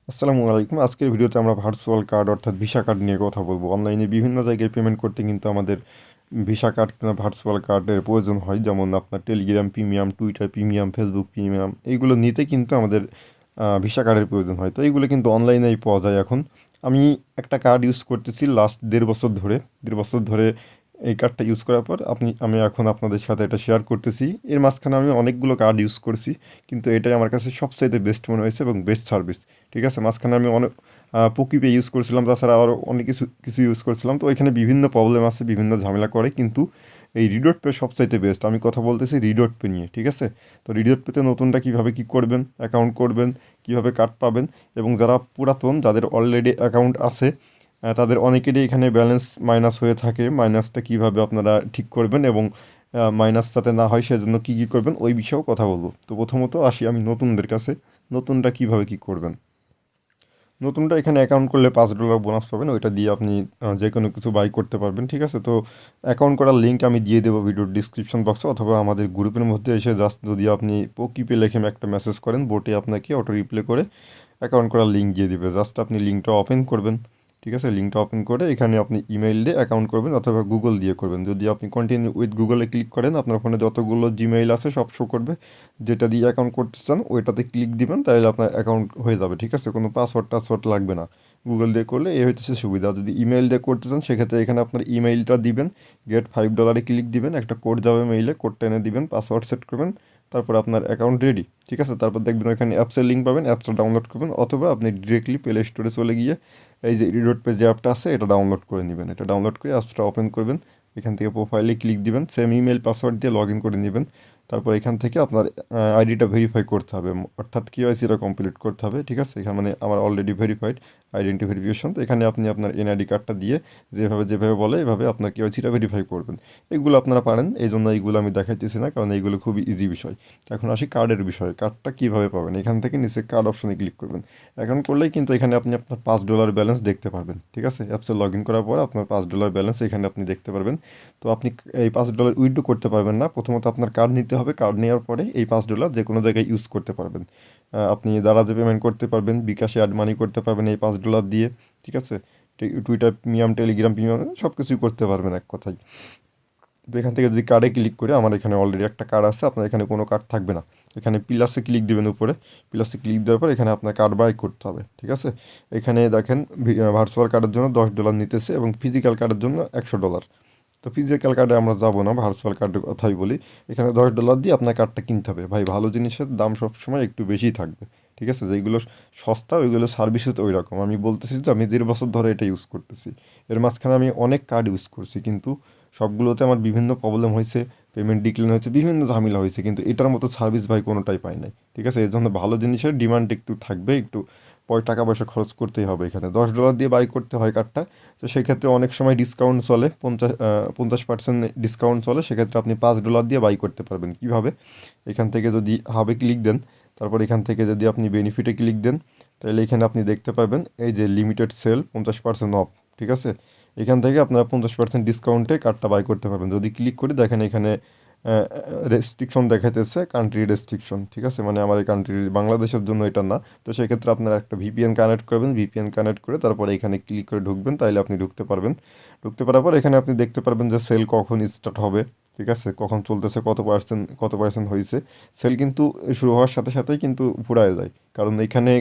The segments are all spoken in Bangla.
আসসালামু আলাইকুম। আজকের ভিডিওতে আমরা ভার্চুয়াল কার্ড অর্থাৎ ভিসা কার্ড নিয়ে কথা বলবো। অনলাইনে বিভিন্ন জায়গায় পেমেন্ট করতে কিন্তু আমাদের ভিসা কার্ড কিংবা ভার্চুয়াল কার্ডের প্রয়োজন হয়। যেমন আপনার Telegram premium, Twitter premium, Facebook premium এইগুলো নিতে কিন্তু আমাদের ভিসা কার্ডের প্রয়োজন হয়। তো এইগুলো কিন্তু অনলাইনেই পাওয়া যায় এখন। আমি একটা কার্ড ইউজ করতেছি লাস্ট 1.5 বছর ধরে। 1.5 বছর ধরে এই কার্ডটা ইউজ করার পর আমি এখন আপনাদের সাথে এটা শেয়ার করতেছি। এর মাঝখানে আমি অনেকগুলো কার্ড ইউজ করছি, কিন্তু এটাই আমার কাছে সবচাইতে বেস্ট মনে হয়েছে এবং বেস্ট সার্ভিস। ঠিক আছে, মাঝখানে আমি অনেক পকিপে ইউজ করছিলাম, তাছাড়া আরও অনেক কিছু কিছু ইউজ করছিলাম। তো ওইখানে বিভিন্ন প্রবলেম আছে, বিভিন্ন ঝামেলা করে, কিন্তু এই রিডট পে সবচাইতে বেস্ট। আমি কথা বলতেছি রিডট পে নিয়ে। ঠিক আছে, তো রিডট পেতে নতুনটা কীভাবে কী করবেন, অ্যাকাউন্ট করবেন, কীভাবে কার্ড পাবেন, এবং যারা পুরাতন যাদের অলরেডি অ্যাকাউন্ট আছে তাদের অনেকেরই এখানে ব্যালেন্স মাইনাস হয়ে থাকে। মাইনাসটা কীভাবে আপনারা ঠিক করবেন এবং মাইনাস যাতে না হয় সেজন্য কী কী করবেন ওই বিষয়েও কথা বলবো। তো প্রথমত আসি আমি নতুনদের কাছে। নতুনটা কীভাবে কী করবেন। নতুনটা এখানে অ্যাকাউন্ট করলে $5 বোনাস পাবেন, ওইটা দিয়ে আপনি যে কোনো কিছু বাই করতে পারবেন। ঠিক আছে, তো অ্যাকাউন্ট করার লিঙ্ক আমি দিয়ে দেবো ভিডিওর ডিসক্রিপশন বক্সে, অথবা আমাদের গ্রুপের মধ্যে এসে জাস্ট যদি আপনি পকিপে লেখে একটা মেসেজ করেন, বোটে আপনাকে অটো রিপ্লে করে অ্যাকাউন্ট করার লিঙ্ক দিয়ে দিবে। জাস্ট আপনি লিঙ্কটা ওপেন করবেন। ঠিক আছে, লিঙ্কটা ওপেন করে এখানে আপনি ইমেইল দিয়ে অ্যাকাউন্ট করবেন অথবা গুগল দিয়ে করবেন। যদি আপনি কন্টিনিউ উইথ গুগলে ক্লিক করেন, আপনার ফোনে যতগুলো জিমেইল আছে সব শো করবে। যেটা দিয়ে অ্যাকাউন্ট করতে চান ওইটাতে ক্লিক দিবেন, তাহলে আপনার অ্যাকাউন্ট হয়ে যাবে। ঠিক আছে, কোনো পাসওয়ার্ড টাসওয়ার্ড লাগবে না। গুগল দিয়ে করলে এই হইতেছে সুবিধা। যদি ইমেইল দিয়ে করতে চান সেক্ষেত্রে এখানে আপনার ইমেইলটা দিবেন, গেট $5 ক্লিক দিবেন, একটা কোড যাবে মেইলে, কোডটা এনে দিবেন, পাসওয়ার্ড সেট করবেন, তারপর আপনার অ্যাকাউন্ট রেডি। ঠিক আছে, তারপর দেখবেন ওখানে অ্যাপসের লিঙ্ক পাবেন, অ্যাপসটা ডাউনলোড করবেন, অথবা আপনি ডিরেক্টলি প্লে স্টোরে চলে গিয়ে এই যে রিডট পে যে অ্যাপটা আছে এটা ডাউনলোড করে নেবেন। এটা ডাউনলোড করে অ্যাপসটা ওপেন করবেন, এখান থেকে প্রোফাইলে ক্লিক দিবেন, সেম ইমেল পাসওয়ার্ড দিয়ে লগ ইন করে নেবেন। তারপর এখান থেকে আপনার আইডিটা ভেরিফাই করতে হবে, অর্থাৎ কেওয়াইসিটা কমপ্লিট করতে হবে। ঠিক আছে, এখানে মানে আমার অলরেডি ভেরিফাইড আইডেন্টি ভেরিফিকেশন। তো এখানে আপনি আপনার এনআইডি কার্ডটা দিয়ে যেভাবে যেভাবে বলে এভাবে আপনার কেওয়াইসিটা ভেরিফাই করবেন। এগুলো আপনারা পারেন, এই জন্য এইগুলো আমি দেখাইতেছি না, কারণ এইগুলো খুবই ইজি বিষয়। এখন আসি কার্ডের বিষয়ে। কার্ডটা কীভাবে পাবেন, এখান থেকে নিচে কার্ড অপশনে ক্লিক করবেন। এখন করলেই কিন্তু এখানে আপনি আপনার $5 ব্যালেন্স দেখতে পারবেন। ঠিক আছে, অ্যাপসে লগ ইন করার পর আপনার $5 ব্যালেন্স এখানে আপনি দেখতে পারবেন। তো আপনি এই $5 উইথড্র করতে পারবেন না, প্রথমত আপনার কার্ড নিতে হবে। কার্ড নেওয়ার পরে এই $5 যে কোনো জায়গায় ইউজ করতে পারবেন। আপনি দারাজে পেমেন্ট করতে পারবেন, বিকাশে অ্যাড মানি করতে পারবেন এই $5 দিয়ে। ঠিক আছে, টুইটার প্রিমিয়াম, টেলিগ্রাম প্রিমিয়াম সব কিছুই করতে পারবেন এক কথায়। তো এখান থেকে যদি কার্ডে ক্লিক করে, আমার এখানে অলরেডি একটা কার্ড আছে, আপনার এখানে কোনো কার্ড থাকবে না। এখানে প্লাসে ক্লিক দেবেন উপরে, প্লাসে ক্লিক দেওয়ার পর এখানে আপনার কার্ড বাই করতে হবে। ঠিক আছে, এখানে দেখেন ভার্চুয়াল কার্ডের জন্য $10 নিতেছে এবং ফিজিক্যাল কার্ডের জন্য $100। তো ফিজিক্যাল কার্ডে আমরা যাবো না, ভার্চুয়াল কার্ডের কথাই বলি। এখানে $10 দিয়ে আপনার কার্ডটা কিনতে হবে। ভাই, ভালো জিনিসের দাম সবসময় একটু বেশিই থাকবে। ঠিক আছে, যেগুলো সস্তা ওইগুলো সার্ভিসও তো ওই রকম। আমি বলতেছি যে আমি 1.5 বছর ধরে এটা ইউজ করতেছি। এর মাঝখানে আমি অনেক কার্ড ইউজ করছি, কিন্তু সবগুলোতে আমার বিভিন্ন প্রবলেম হয়েছে, পেমেন্ট ডিক্লাইন হয়েছে, বিভিন্ন ঝামেলা হয়েছে, কিন্তু এটার মতো সার্ভিস ভাই কোনোটাই পাই নাই। ঠিক আছে, এই জন্য ভালো জিনিসের ডিমান্ড একটু থাকবে, একটু টাকা পয়সা খরচ করতেই হবে। এখানে $10 দিয়ে বাই করতে হয় কার্ডটা। তো সেক্ষেত্রে অনেক সময় ডিসকাউন্ট চলে, 50% ডিসকাউন্ট চলে, সেক্ষেত্রে আপনি $5 দিয়ে বাই করতে পারবেন। কীভাবে, এখান থেকে যদি হাবে ক্লিক দেন, তারপর এখান থেকে যদি আপনি বেনিফিটে ক্লিক দেন, তাহলে এখানে আপনি দেখতে পারবেন এই যে লিমিটেড সেল 50% অফ। ঠিক আছে, এখান থেকে আপনারা 50% ডিসকাউন্টে কার্ডটা বাই করতে পারবেন। যদি ক্লিক করি দেখেন এখানে রেস্ট্রিকশন দেখাইতেছে, কান্ট্রি রেস্ট্রিকশন। ঠিক আছে, মানে আমার এই কান্ট্রি বাংলাদেশের জন্য এটা না। তো সেক্ষেত্রে আপনারা একটা ভিপিএন কানেক্ট করবেন, ভিপিএন কানেক্ট করে তারপরে এখানে ক্লিক করে ঢুকবেন, তাইলে আপনি ঢুকতে পারবেন। ঢুকতে পারার পর এখানে আপনি দেখতে পারবেন যে সেল কখন স্টার্ট হবে। ঠিক আছে, কখন চলতেছে, কত পার্সেন্ট হয়েছে। সেল কিন্তু শুরু হওয়ার সাথে সাথেই কিন্তু ফুরায় যায়, কারণ এখানে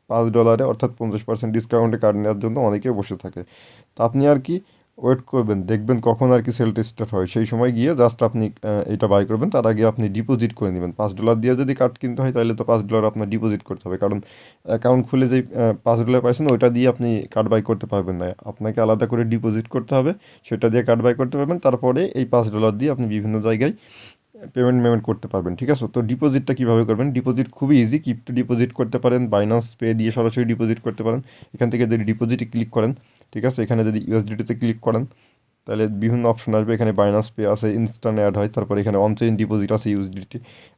$5 অর্থাৎ 50% ডিসকাউন্টে কার্ড নেওয়ার জন্য অনেকে বসে থাকে। তো আপনি আর কি ওয়েট করবেন, দেখবেন কখন আর কি সেলটা স্টার্ট হয়, সেই সময় গিয়ে জাস্ট আপনি এটা বাই করবেন। তার আগে আপনি ডিপোজিট করে নেবেন। $5 দিয়ে যদি কার্ড কিনতে হয় তাহলে তো $5 আপনার ডিপোজিট করতে হবে, কারণ অ্যাকাউন্ট খুলে যেই $5 পাইছেন ওইটা দিয়ে আপনি কার্ড বাই করতে পারবেন না। আপনাকে আলাদা করে ডিপোজিট করতে হবে, সেটা দিয়ে কার্ড বাই করতে পারবেন। তারপরে এই $5 দিয়ে আপনি বিভিন্ন জায়গায় পেমেন্ট করতে পারবেন। ঠিক আছে, তো ডিপোজিটটা কীভাবে করবেন, ডিপোজিট খুবই ইজি। ক্রিপ্টো ডিপোজিট করতে পারেন, বাইন্যান্স পে দিয়ে সরাসরি ডিপোজিট করতে পারেন। এখান থেকে যদি ডিপোজিটে ক্লিক করেন, ঠিক আছে, এখানে যদি ইউএসডিটিতে ক্লিক করেন তাহলে বিভিন্ন অপশন আসবে। এখানে বাইন্যান্স পে আছে, ইনস্ট্যান্ট অ্যাড হয়, তারপর এখানে অনচেইন ডিপোজিট আছে ইউএসডিটি।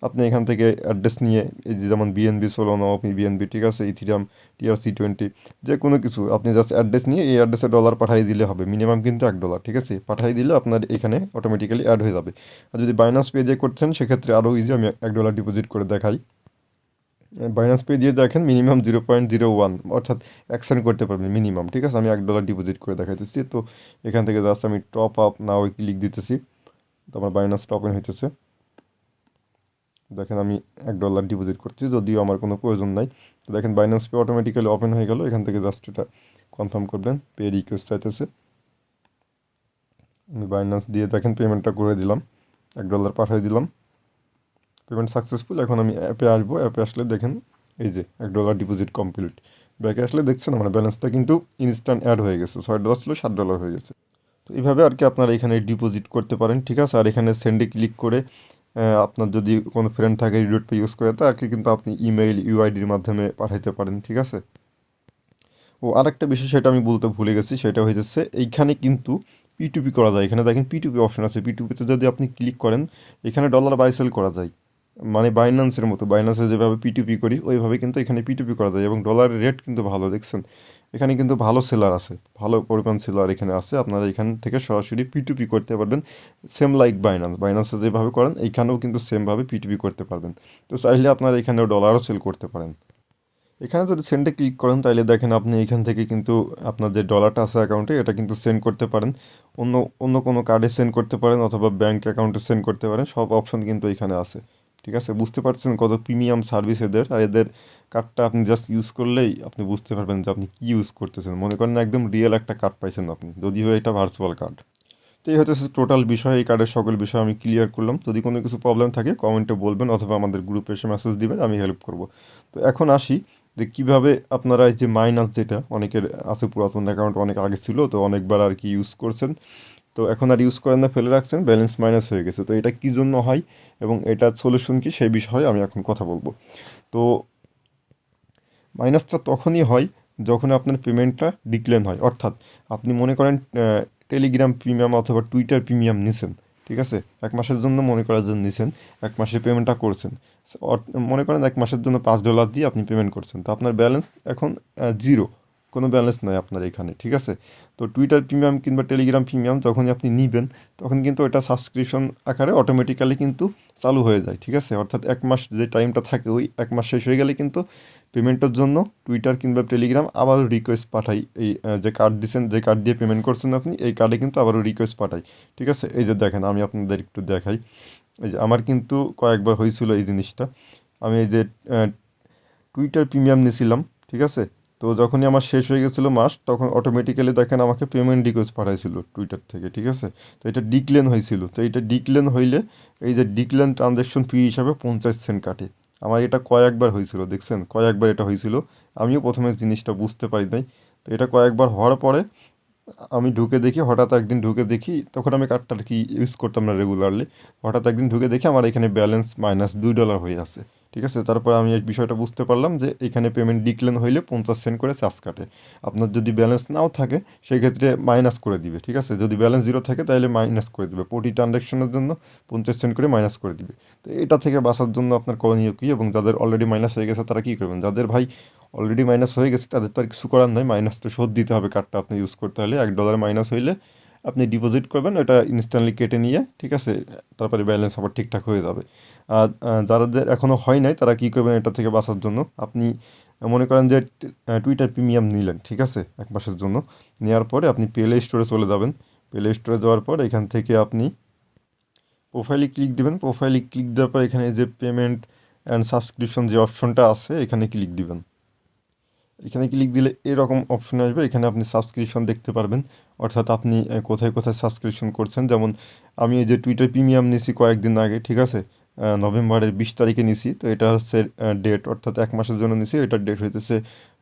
আপনি এখান থেকে অ্যাড্রেস নিয়ে, এই যে যেমন বিএনবি সোলোনো, আপনি বিএনবি, ঠিক আছে, ইথিরিয়াম, TRC20, যে কোনো কিছু আপনি জাস্ট অ্যাড্রেস নিয়ে এই অ্যাড্রেসে ডলার পাঠিয়ে দিলে হবে। মিনিমাম কিন্তু $1। ঠিক আছে, পাঠিয়ে দিলে আপনার এখানে অটোমেটিক্যালি অ্যাড হয়ে যাবে। আর যদি বাইন্যান্স পে দিয়ে করছেন সেক্ষেত্রে আরও ইজি। আমি $1 ডিপোজিট করে দেখাই। বাইন্যান্স পে দিয়ে দেখেন মিনিমাম 0.01 অর্থাৎ 1 সেন্ট করতে পারবেন মিনিমাম, ঠিক আছে। আমি $1 ডিপোজিট করে দেখাইতেছি। তো এখান থেকে জাস্ট আমি টপ আপ নাও ক্লিক দিতেছি, তো আমার বাইন্যান্সটা ওপেন হইতেছে। দেখেন আমি $1 ডিপোজিট করছি, যদিও আমার কোনো প্রয়োজন নাই। তো দেখেন বাইন্যান্স পে অটোমেটিক্যালি ওপেন হয়ে গেল। এখান থেকে জাস্ট এটা কনফার্ম করবেন, পে রিকোয়েস্ট চাইতেছে। আমি বাইন্যান্স দিয়ে দেখেন পেমেন্টটা করে দিলাম, $1 পাঠিয়ে দিলাম, পেমেন্ট সাকসেসফুল। এখন আমি অ্যাপে আসবো, অ্যাপে আসলে দেখেন এই যে $1 ডিপোজিট কমপ্লিট। ব্যাকে আসলে দেখছেন আমার ব্যালেন্সটা কিন্তু ইনস্ট্যান্ট অ্যাড হয়ে গেছে, $6 ছিল $7 হয়ে গেছে। তো এইভাবে আর কি আপনারা এখানে ডিপোজিট করতে পারেন, ঠিক আছে। আর এখানে সেন্ডে ক্লিক করে আপনার যদি কোনো ফ্রেন্ড থাকে রিডোট পে ইউজ করে তাকে কিন্তু আপনি ইমেইল ইউআইডির মাধ্যমে পাঠাইতে পারেন, ঠিক আছে। ও আরেকটা বিষয় সেটা আমি বলতে ভুলে গেছি, সেটা হইতেছে এইখানে কিন্তু পিটুপি করা যায়। এখানে দেখেন পিটুপি অপশন আছে, পিটুপিতে যদি আপনি ক্লিক করেন এখানে ডলার বাই সেল করা যায়। মানে বাইন্যান্সের মতো, বাইন্যান্সে যেভাবে পিটুপি করি ওইভাবে কিন্তু এখানে পিটুপি করা যায়, এবং ডলারের রেট কিন্তু ভালো, দেখছেন এখানে কিন্তু ভালো সেলার আছে, ভালো পরিমাণ সেলার এখানে আছে। আপনারা এখান থেকে সরাসরি পিটুপি করতে পারবেন, সেম লাইক বাইন্যান্স, বাইন্যান্সে যেভাবে করেন এইখানেও কিন্তু সেমভাবে পিটুপি করতে পারবেন। তো চাইলে আপনারা এখানেও ডলারও সেল করতে পারেন। এখানে যদি সেন্ডে ক্লিক করেন তাহলে দেখেন আপনি এখান থেকে কিন্তু আপনার যে ডলারটা আছে অ্যাকাউন্টে এটা কিন্তু সেন্ড করতে পারেন, অন্য অন্য কোনো কার্ডে সেন্ড করতে পারেন অথবা ব্যাঙ্ক অ্যাকাউন্টে সেন্ড করতে পারেন, সব অপশন কিন্তু এখানে আছে, ঠিক আছে। বুঝতে পারছেন কত প্রিমিয়াম সার্ভিস এদের। আর এদের কার্ডটা আপনি জাস্ট ইউজ করলেই আপনি বুঝতে পারবেন যে আপনি কী ইউজ করতেছেন, মনে করেন একদম রিয়েল একটা কার্ড পাইছেন আপনি, যদিও এটা ভার্চুয়াল কার্ড। তো এই হচ্ছে টোটাল বিষয়, এই কার্ডের সকল বিষয় আমি ক্লিয়ার করলাম। যদি কোনো কিছু প্রবলেম থাকে কমেন্টে বলবেন অথবা আমাদের গ্রুপে এসে মেসেজ দিবেন, আমি হেল্প করব। তো এখন আসি যে কীভাবে আপনারা এই যে মাইনাস, যেটা অনেকের আছে পুরাতন অ্যাকাউন্ট অনেক আগে ছিল, তো অনেকবার আর কি ইউজ করছেন, তো এখন আর ইউজ করেন না, ফেলে রাখছেন, ব্যালেন্স মাইনাস হয়ে গেছে। তো এটা কী জন্য হয় এবং এটার সলিউশন কি সেই বিষয়ে আমি এখন কথা বলবো। তো মাইনাসটা তখনই হয় যখন আপনার পেমেন্টটা ডিক্লাইন হয়, অর্থাৎ আপনি মনে করেন টেলিগ্রাম প্রিমিয়াম অথবা টুইটার প্রিমিয়াম নিছেন, ঠিক আছে, 1 মাসের জন্য মনে করার জন্য নিছেন, 1 মাসে পেমেন্টটা করছেন, মনে করেন 1 মাসের জন্য $5 দিয়ে আপনি পেমেন্ট করছেন, তো আপনার ব্যালেন্স এখন জিরো, কোনো ব্যালেন্স নাই আপনার এখানে, ঠিক আছে। তো টুইটার প্রিমিয়াম কিংবা টেলিগ্রাম প্রিমিয়াম যখনই আপনি নিবেন তখন কিন্তু এটা সাবস্ক্রিপশন আকারে অটোমেটিক্যালি কিন্তু চালু হয়ে যায়, ঠিক আছে। অর্থাৎ 1 মাস যে টাইমটা থাকে ওই 1 মাস শেষ হয়ে গেলে কিন্তু পেমেন্টের জন্য টুইটার কিংবা টেলিগ্রাম আবারও রিকোয়েস্ট পাঠাই, এই যে কার্ড দিচ্ছেন, যে কার্ড দিয়ে পেমেন্ট করছেন আপনি, এই কার্ডে কিন্তু আবারও রিকোয়েস্ট পাঠাই, ঠিক আছে। এই যে দেখেন আমি আপনাদের একটু দেখাই, এই যে আমার কিন্তু কয়েকবার হয়েছিল এই জিনিসটা। আমি এই যে টুইটার প্রিমিয়াম নিয়েছিলাম, ঠিক আছে। তো যখনই আমার শেষ হয়ে গেছিলো মাস তখন অটোমেটিক্যালি দেখেন আমাকে পেমেন্ট রিকোয়েস্ট পাঠাইছিল টুইটার থেকে, ঠিক আছে। তো এটা ডিক্লেন হয়েছিল, তো এটা ডিক্লেন হইলে এই যে ডিক্লেন ট্রানজ্যাকশন ফি হিসাবে 50 সেন্ট কাটে। আমার এটা কয়েকবার হয়েছিল, দেখছেন কয়েকবার এটা হয়েছিল, আমিও প্রথমে জিনিসটা বুঝতে পারি নাই। তো এটা কয়েকবার হওয়ার পরে আমি ঢুকে দেখি, হঠাৎ একদিন ঢুকে দেখি, তখন আমি কার্ডটা আর কি ইউজ করতাম না রেগুলারলি, হঠাৎ একদিন ঢুকে দেখি আমার এখানে ব্যালেন্স মাইনাস $2 হয়ে আছে, ঠিক আছে। তারপর আমি এই বিষয়টা বুঝতে পারলাম যে এখানে পেমেন্ট ডিক্লেন হইলে 50 সেন্ট করে চার্জ কাটে। আপনার যদি ব্যালেন্স নাও থাকে সেই ক্ষেত্রে মাইনাস করে দিবে, ঠিক আছে। যদি ব্যালেন্স জিরো থাকে তাহলে মাইনাস করে দিবে, প্রতি ট্রানজ্যাকশনের জন্য 50 সেন্ট করে মাইনাস করে দিবে। তো এটা থেকে বাঁচার জন্য আপনার করণীয় কী, এবং যাদের অলরেডি মাইনাস হয়ে গেছে তারা কী করবেন, যাদের ভাই অলরেডি মাইনাস হয়ে গেছে তাদের তো আর কিছু করার নাই, মাইনাস তো শোধ দিতে হবে, কার্ডটা আপনি ইউজ করতে হলে $1 মাইনাস হইলে আপনি ডিপোজিট করবেন, ওটা ইনস্ট্যান্টলি কেটে নিয়ে, ঠিক আছে, তারপরে ব্যালেন্স আবার ঠিকঠাক হয়ে যাবে। আর যাদের এখনও হয় নাই তারা কী করবেন এটা থেকে বাঁচার জন্য, আপনি মনে করেন যে টুইটার প্রিমিয়াম নিলেন, ঠিক আছে, 1 মাসের জন্য, নেওয়ার পরে আপনি প্লে স্টোরে চলে যাবেন। প্লে স্টোরে যাওয়ার পর এখান থেকে আপনি প্রোফাইলে ক্লিক দেবেন, প্রোফাইলে ক্লিক দেওয়ার পর এখানে যে পেমেন্ট অ্যান্ড সাবস্ক্রিপশন যে অপশনটা আছে এখানে ক্লিক দিবেন। এখানে ক্লিক দিলে এরকম অপশন আসবে, এখানে আপনি সাবস্ক্রিপশন দেখতে পারবেন, অর্থাৎ আপনি কোথায় কোথায় সাবস্ক্রিপশন করছেন। যেমন আমি এই যে টুইটার প্রিমিয়াম নিছি কয়েকদিন আগে, ঠিক আছে, নভেম্বরের 20 তারিখে নিছি, তো এটা হচ্ছে ডেট, অর্থাৎ 1 মাসের জন্য নিছি, এটার ডেট হইতেছে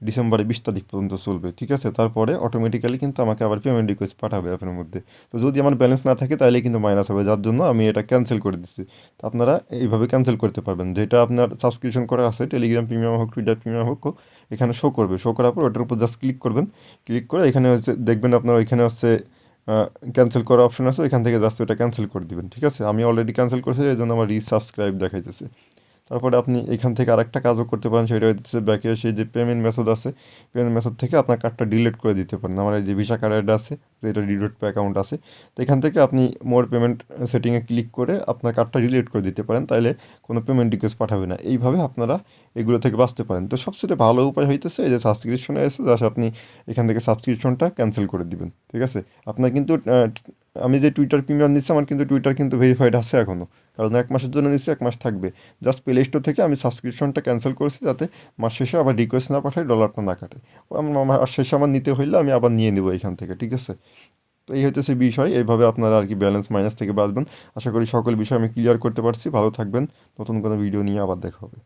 ডিসেম্বরের 20 তারিখ পর্যন্ত চলবে, ঠিক আছে। তারপরে অটোমেটিক্যালি কিন্তু আমাকে আবার পেমেন্ট রিকোয়েস্ট পাঠাবে অ্যাপের মধ্যে। তো যদি আমার ব্যালেন্স না থাকে তাহলে কিন্তু মাইনাস হবে, যার জন্য আমি এটা ক্যান্সেল করে দিচ্ছি। তো আপনারা এইভাবে ক্যান্সেল করতে পারবেন, যেটা আপনার সাবস্ক্রিপশন করা আছে টেলিগ্রাম প্রিমিয়াম হোক টুইটার প্রিমিয়াম হোক, এখানে শো করবে, শো করার পর ওটার উপর জাস্ট ক্লিক করবেন। ক্লিক করে এখানে হচ্ছে দেখবেন আপনার ওইখানে হচ্ছে ক্যান্সেল করার অপশন আছে, ওইখান থেকে জাস্ট ওটা ক্যান্সেল করে দিবেন, ঠিক আছে। আমি অলরেডি ক্যান্সেল করেছি এই জন্য আমার রিসাবস্ক্রাইব দেখাইতেছে। তারপরে আপনি এখান থেকে আরেকটা কাজও করতে পারেন, সেটা হচ্ছে ব্যাকে এসে যে পেমেন্ট মেথড আছে, পেমেন্ট মেথড থেকে আপনার কার্ডটা ডিলিট করে দিতে পারেন। আমার এই যে ভিসা কার্ড আছে, যেটা ডিলিট পে অ্যাকাউন্ট আছে, তো এখান থেকে আপনি মোর পেমেন্ট সেটিংয়ে ক্লিক করে আপনার কার্ডটা ডিলিট করে দিতে পারেন, তাইলে কোনো পেমেন্ট রিকোয়েস্ট পাঠাবে না। এইভাবে আপনারা এগুলো থেকে বাঁচতে পারেন। তো সবচেয়ে ভালো উপায় হইতেছে এই যে সাবস্ক্রিপশনে এসে জাস্ট আপনি এখান থেকে সাবস্ক্রিপশনটা ক্যান্সেল করে দিবেন, ঠিক আছে? আপনার কিন্তু আমি যে টুইটার প্রিমিয়াম নিচ্ছি, আমার কিন্তু টুইটার কিন্তু ভেরিফাইড আছে এখনও, কারণ 1 মাসের জন্য নিচ্ছি, 1 মাস থাকবে। জাস্ট প্লে স্টোর থেকে আমি সাবস্ক্রিপশনটা ক্যান্সেল করেছি, যাতে মাস শেষে আবার রিকোয়েস্ট না পাঠাই, ডলারটা না কাটে। মাস শেষে আমার নিতে হইলে আমি আবার নিয়ে নেবো এখান থেকে, ঠিক আছে? তো এই হইতেছে বিষয়। এইভাবে আপনারা আর কি ব্যালেন্স মাইনাস থেকে বাঁচবেন। আশা করি সকল বিষয় আমি ক্লিয়ার করতে পারছি। ভালো থাকবেন। নতুন কোনো ভিডিও নিয়ে আবার দেখা হবে।